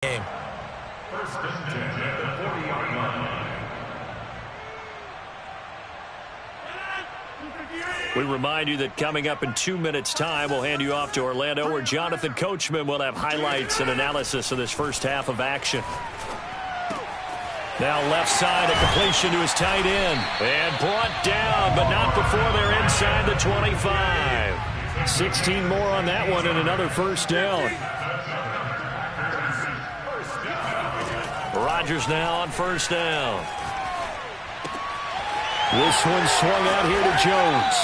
game. First and 10 at the 40-yard line. We remind you that coming up in 2 minutes' time, we'll hand you off to Orlando, where Jonathan Coachman will have highlights and analysis of this first half of action. Now left side, a completion to his tight end. And brought down, but not before they're inside the 25. 16 more on that one and another first down. Rodgers now on first down. This one swung out here to Jones.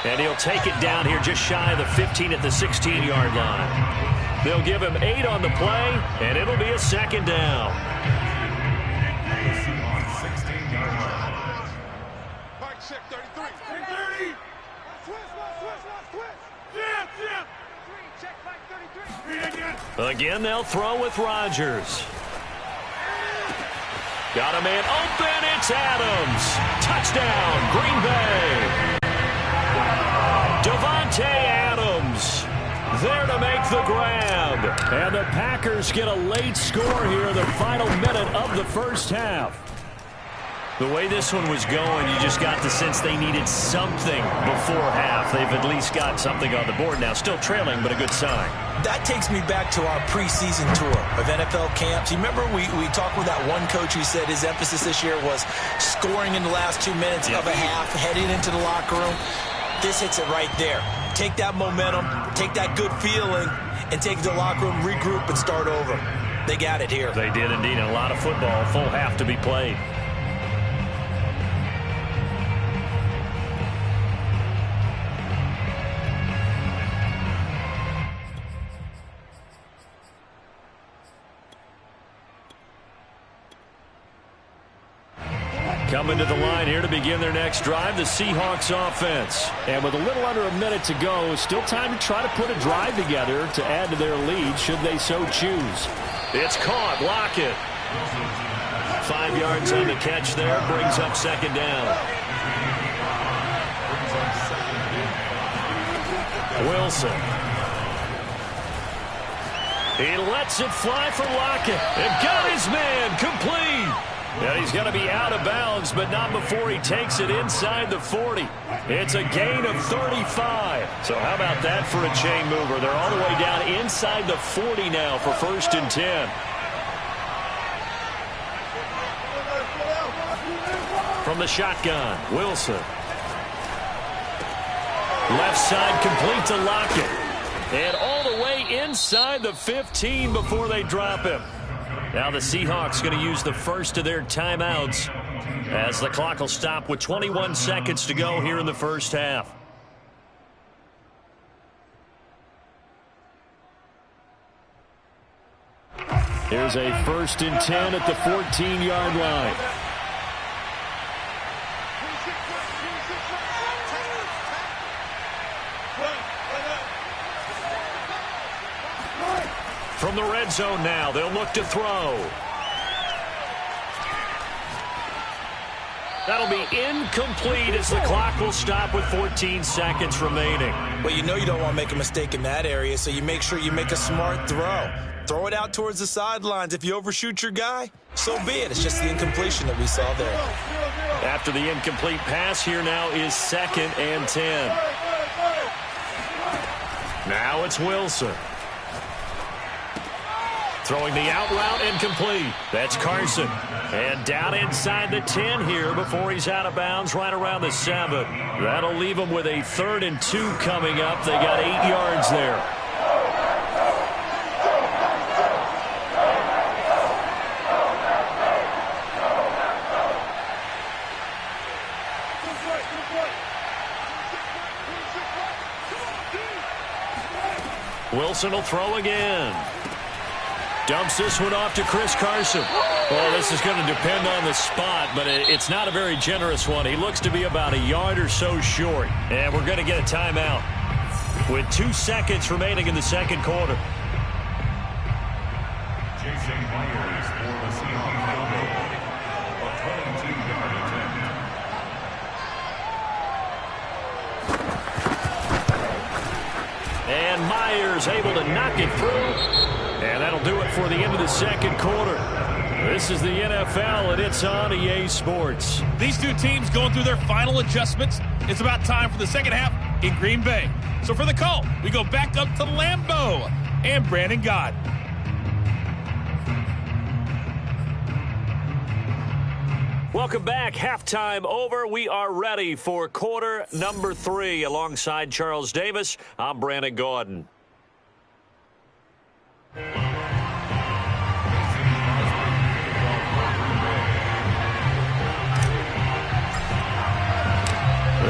And he'll take it down here just shy of the 15 at the 16-yard line. They'll give him 8 on the play, and it'll be a second down. Again, they'll throw with Rodgers. Got a man open. It's Adams. Touchdown, Green Bay. Davante Adams there to make the grab. And the Packers get a late score here in the final minute of the first half. The way this one was going, you just got the sense they needed something before half. They've at least got something on the board now. Still trailing, but a good sign. That takes me back to our preseason tour of NFL camps. You remember we talked with that one coach who said his emphasis this year was scoring in the last 2 minutes of a half, heading into the locker room. This hits it right there. Take that momentum, take that good feeling, and take it to the locker room, regroup, and start over. They got it here. They did indeed. A lot of football, full half to be played. Coming to the line here to begin their next drive, the Seahawks offense. And with a little under a minute to go, still time to try to put a drive together to add to their lead should they so choose. It's caught. Lockett. 5 yards on the catch there. Brings up second down. Wilson. He lets it fly for Lockett. And got his man complete. And he's going to be out of bounds, but not before he takes it inside the 40. It's a gain of 35. So how about that for a chain mover? They're all the way down inside the 40 now for first and 10. From the shotgun, Wilson. Left side complete to Lockett. And all the way inside the 15 before they drop him. Now the Seahawks going to use the first of their timeouts as the clock will stop with 21 seconds to go here in the first half. Here's a first and 10 at the 14-yard line. From the red zone now, they'll look to throw. That'll be incomplete as the clock will stop with 14 seconds remaining. Well, you know you don't want to make a mistake in that area, so you make sure you make a smart throw. Throw it out towards the sidelines. If you overshoot your guy, so be it. It's just the incompletion that we saw there. After the incomplete pass, here now is second and 10. Now it's Wilson. Throwing the out route incomplete. That's Carson. And down inside the 10 here before he's out of bounds right around the 7. That'll leave him with a 3rd and 2 coming up. They got 8 yards there. Wilson will throw again. Dumps this one off to Chris Carson. Well, this is going to depend on the spot, but it's not a very generous one. He looks to be about a yard or so short. And we're going to get a timeout with 2 seconds remaining in the second quarter. Jason Myers for the Seahawks field goal. A 22-yard attempt. And Myers able to knock it through. And that'll do it for the end of the second quarter. This is the NFL, and it's on EA Sports. These two teams going through their final adjustments. It's about time for the second half in Green Bay. So for the call, we go back up to Lambeau and Brandon Gott. Welcome back. Halftime over. We are ready for quarter number 3. Alongside Charles Davis, I'm Brandon Gaudin. The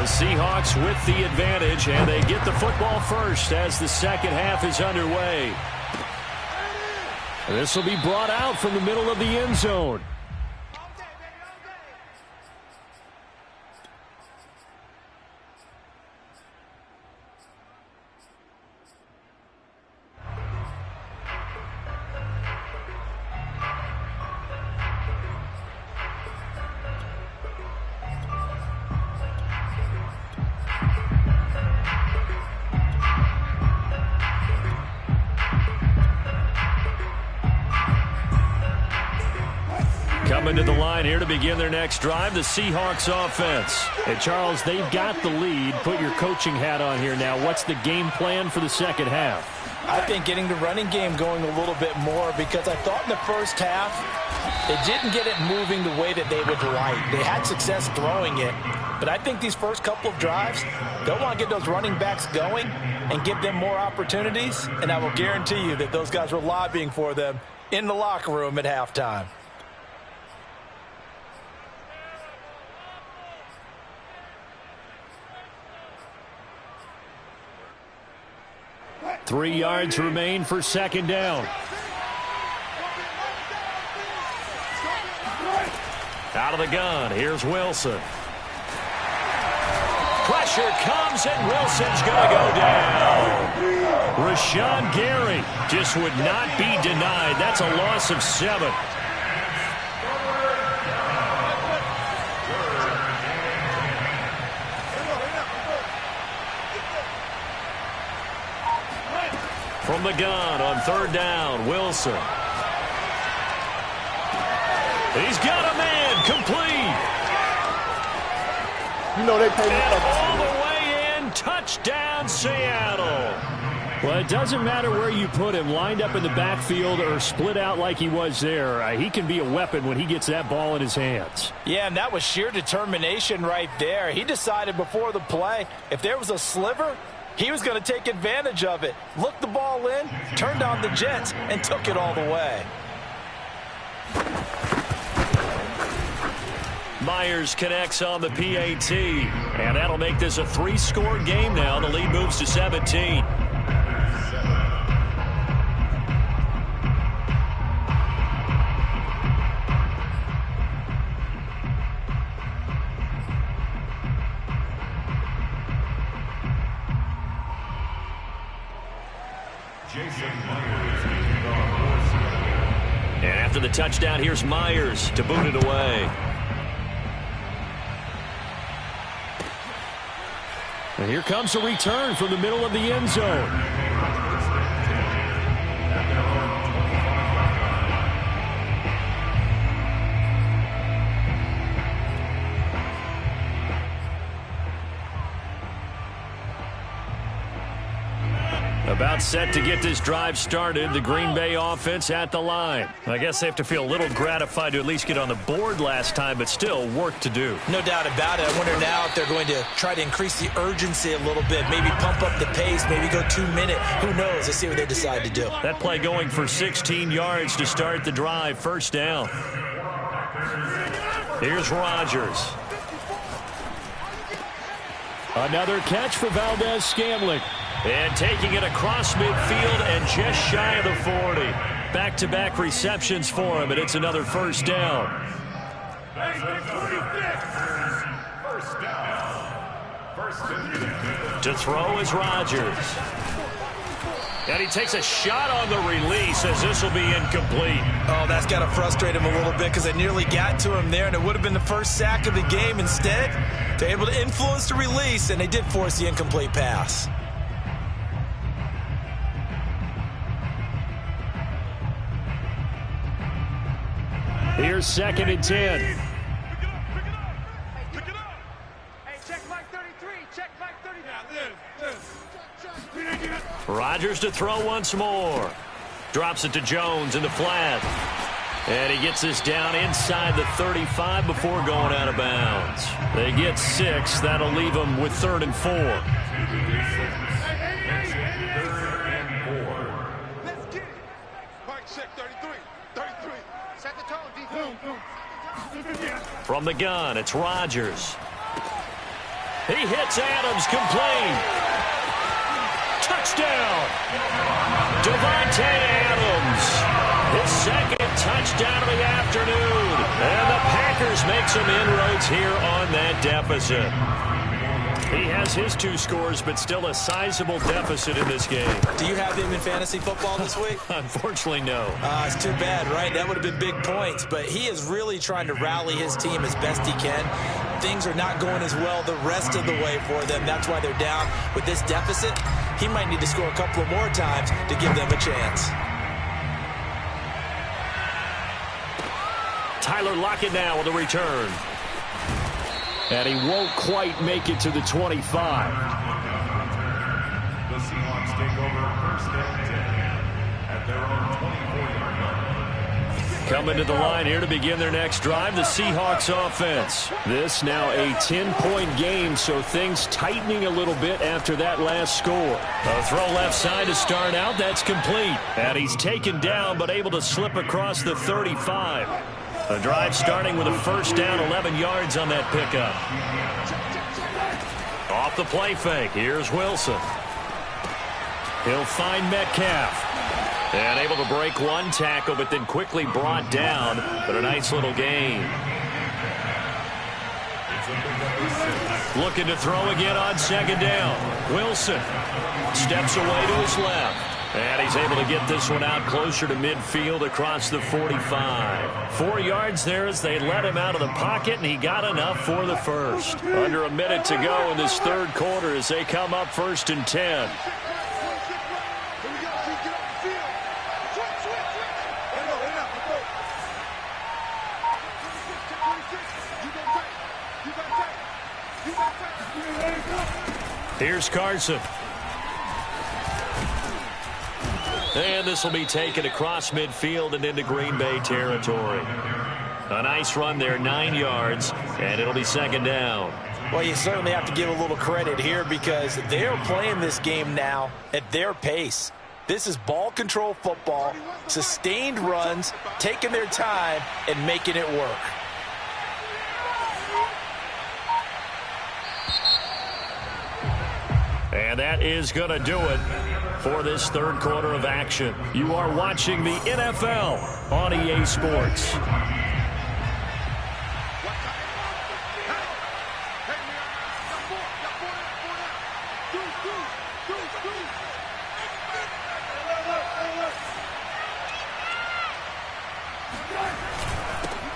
Seahawks with the advantage, and they get the football first as the second half is underway. This will be brought out from the middle of the end zone. Coming to the line here to begin their next drive, the Seahawks offense. And Charles, they've got the lead. Put your coaching hat on here now. What's the game plan for the second half? I think getting the running game going a little bit more, because I thought in the first half they didn't get it moving the way that they would like. They had success throwing it, but I think these first couple of drives, they'll want to get those running backs going and give them more opportunities, and I will guarantee you that those guys were lobbying for them in the locker room at halftime. Three yards remain for second down. Out of the gun, here's Wilson. Pressure comes, and Wilson's going to go down. Rashawn Gary just would not be denied. That's a loss of 7. From the gun on third down, Wilson. He's got a man, complete. You know they pay me and all the way in, touchdown, Seattle. Well, it doesn't matter where you put him, lined up in the backfield or split out like he was there. He can be a weapon when he gets that ball in his hands. Yeah, and that was sheer determination right there. He decided before the play, if there was a sliver, he was going to take advantage of it. Looked the ball in, turned on the jets, and took it all the way. Myers connects on the PAT, and that'll make this a 3-score game now. The lead moves to 17. And after the touchdown, here's Myers to boot it away. And here comes a return from the middle of the end zone. About set to get this drive started. The Green Bay offense at the line. I guess they have to feel a little gratified to at least get on the board last time, but still work to do. No doubt about it. I wonder now if they're going to try to increase the urgency a little bit, maybe pump up the pace, maybe go 2-minute. Who knows? Let's see what they decide to do. That play going for 16 yards to start the drive. First down. Here's Rodgers. Another catch for Valdez-Scantling. And taking it across midfield and just shy of the 40. Back-to-back receptions for him, and it's another first down. To throw is Rodgers. And he takes a shot on the release as this will be incomplete. Oh, that's got to frustrate him a little bit because they nearly got to him there, and it would have been the first sack of the game. Instead, they're able to influence the release, and they did force the incomplete pass. Here's 2nd and 10. Rodgers to throw once more. Drops it to Jones in the flat. And he gets this down inside the 35 before going out of bounds. They get 6. That'll leave them with 3rd and 4. Let's get it. Mike, check 33. 33. Set the tone, defense. From the gun, it's Rodgers. He hits Adams, complete. Touchdown! Devontae Adams, his 2nd touchdown of the afternoon. And the Packers make some inroads here on that deficit. He has his 2 scores, but still a sizable deficit in this game. Do you have him in fantasy football this week? Unfortunately, no. It's too bad, right? That would have been big points. But he is really trying to rally his team as best he can. Things are not going as well the rest of the way for them. That's why they're down. With this deficit, he might need to score a couple of more times to give them a chance. Tyler Lockett now with a return. And he won't quite make it to the 25. The Seahawks take over 1st and 10 at their own 24-yard line. Coming to the line here to begin their next drive, the Seahawks offense. This now a 10-point game, so things tightening a little bit after that last score. A throw left side to start out. That's complete. And he's taken down, but able to slip across the 35. A drive starting with a 1st down, 11 yards on that pickup. Off the play fake, here's Wilson. He'll find Metcalf. And able to break 1 tackle, but then quickly brought down. But a nice little gain. Looking to throw again on 2nd down. Wilson steps away to his left. And he's able to get this one out closer to midfield across the 45. 4 yards there as they let him out of the pocket, and he got enough for the 1st. Under a minute to go in this 3rd quarter as they come up 1st and 10. Here's Carson. And this will be taken across midfield and into Green Bay territory. A nice run there, 9 yards, and it'll be 2nd down. Well, you certainly have to give a little credit here because they're playing this game now at their pace. This is ball control football, sustained runs, taking their time, and making it work. And that is going to do it for this 3rd quarter of action. You are watching the NFL on EA Sports.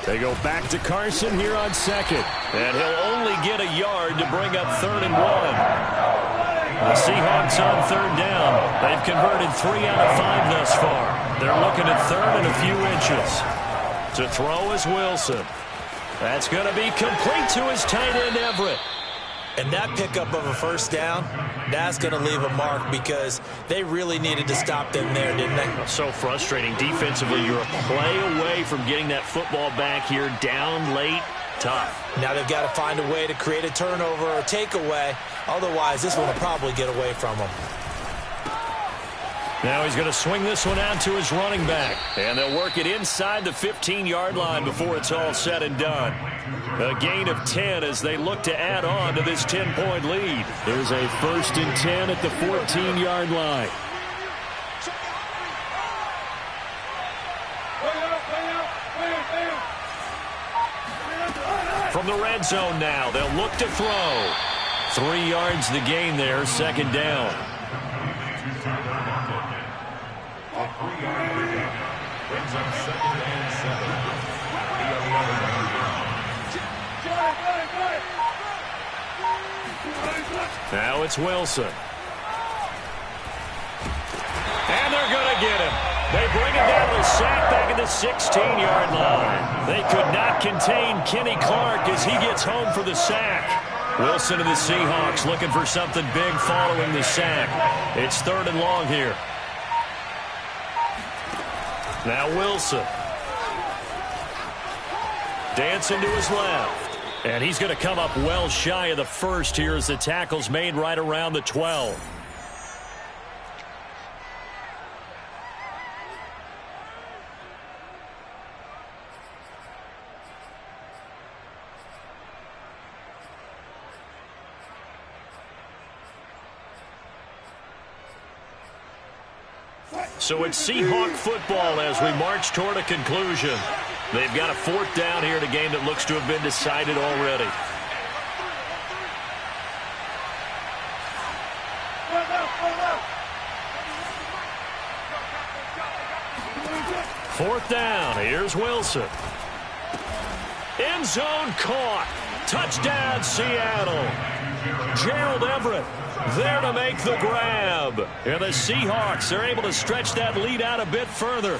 They go back to Carson here on 2nd. And he'll only get a yard to bring up 3rd and 1. The Seahawks on 3rd down. They've converted 3 out of 5 thus far. They're looking at 3rd and a few inches. To throw is Wilson. That's going to be complete to his tight end, Everett. And that pickup of a 1st down, that's going to leave a mark because they really needed to stop them there, didn't they? So frustrating. Defensively, you're a play away from getting that football back here down late. Tough. Now they've got to find a way to create a turnover or takeaway. Otherwise, this one will probably get away from them. Now he's going to swing this one out to his running back. And they'll work it inside the 15-yard line before it's all said and done. A gain of 10 as they look to add on to this 10-point lead. There's a 1st and 10 at the 14-yard line. From the red zone now, they'll look to throw. 3 yards the gain there, 2nd down. Brings up 2nd and 7. Now it's Wilson. And they're going to get him. They bring him down to the sack back at the 16-yard line. They could not contain Kenny Clark as he gets home for the sack. Wilson and the Seahawks looking for something big following the sack. It's 3rd and long here. Now Wilson. Dancing to his left. And he's going to come up well shy of the first here as the tackle's made right around the 12. So it's Seahawk football as we march toward a conclusion. They've got a 4th down here in a game that looks to have been decided already. Fourth down. Here's Wilson. End zone caught. Touchdown, Seattle. Gerald Everett there to make the grab. And the Seahawks are able to stretch that lead out a bit further.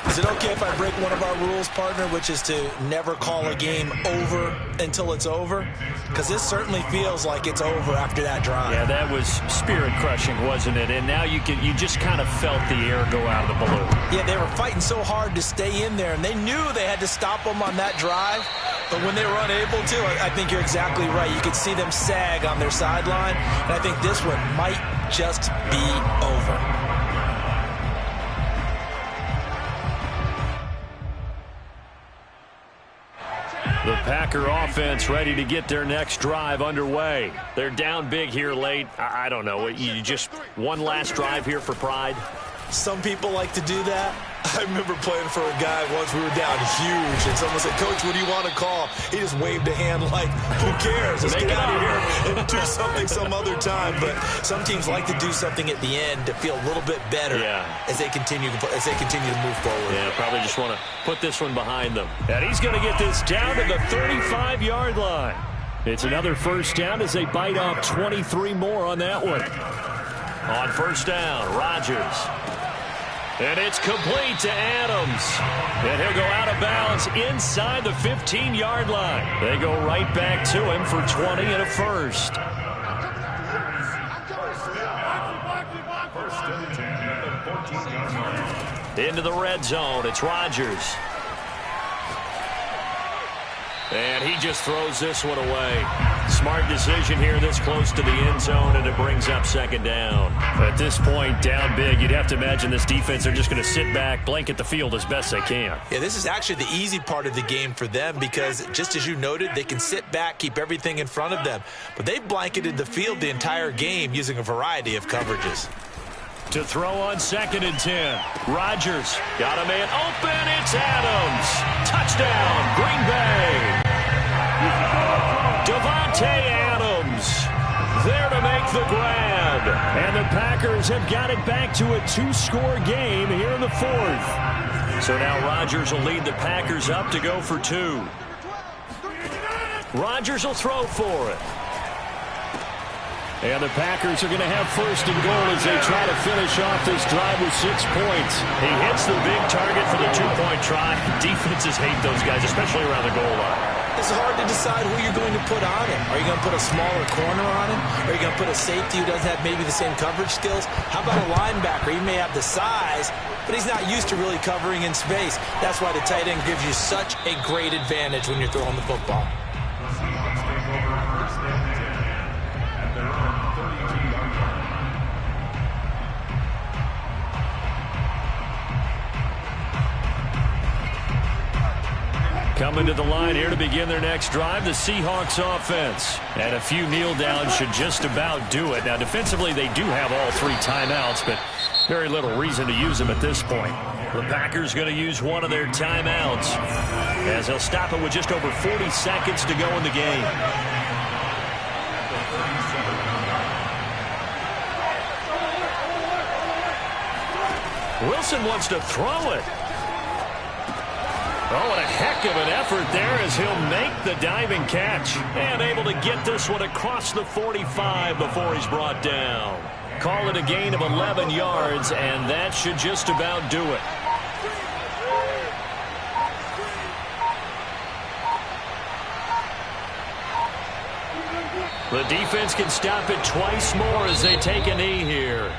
Is it okay if I break one of our rules, partner, which is to never call a game over until it's over? Because this certainly feels like it's over after that drive. Yeah, that was spirit-crushing, wasn't it? And now you just kind of felt the air go out of the balloon. Yeah, they were fighting so hard to stay in there, and they knew they had to stop them on that drive. But when they were unable to, I think you're exactly right. You could see them sag on their sideline, and I think this one might just be over. The Packer offense ready to get their next drive underway. They're down big here late. I don't know. You just one last drive here for pride? Some people like to do that. I remember playing for a guy once. We were down huge, and someone said, "Coach, what do you want to call?" He just waved a hand like, "Who cares? Let's get out of here and do something some other time." But some teams like to do something at the end to feel a little bit better as they continue to move forward. Yeah, probably just want to put this one behind them. And he's going to get this down to the 35-yard line. It's another first down as they bite off 23 more on that one. On first down, Rodgers. And it's complete to Adams. And he'll go out of bounds inside the 15-yard line. They go right back to him for 20 and a first. Into the red zone. It's Rodgers. And he just throws this one away. Smart decision here this close to the end zone, and it brings up 2nd down. At this point, down big, you'd have to imagine this defense are just going to sit back, blanket the field as best they can. Yeah, this is actually the easy part of the game for them because, just as you noted, they can sit back, keep everything in front of them. But they've blanketed the field the entire game using a variety of coverages. To throw on 2nd and 10. Rodgers got a man open. It's Adams. Touchdown, Green Bay. Devontae Adams there to make the grab. And the Packers have got it back to a 2-score game here in the 4th. So now Rodgers will lead the Packers up to go for 2. Rodgers will throw for it. And the Packers are going to have 1st and goal as they try to finish off this drive with 6 points. He hits the big target for the 2-point try. Defenses hate those guys, especially around the goal line. It's hard to decide who you're going to put on him. Are you going to put a smaller corner on him? Are you going to put a safety who doesn't have maybe the same coverage skills? How about a linebacker? He may have the size, but he's not used to really covering in space. That's why the tight end gives you such a great advantage when you're throwing the football. Coming to the line here to begin their next drive, the Seahawks offense. And a few kneel downs should just about do it. Now, defensively, they do have all 3 timeouts, but very little reason to use them at this point. The Packers going to use one of their timeouts as they'll stop it with just over 40 seconds to go in the game. Wilson wants to throw it. Oh, what a heck of an effort there as he'll make the diving catch. And able to get this one across the 45 before he's brought down. Call it a gain of 11 yards, and that should just about do it. The defense can stop it twice more as they take a knee here.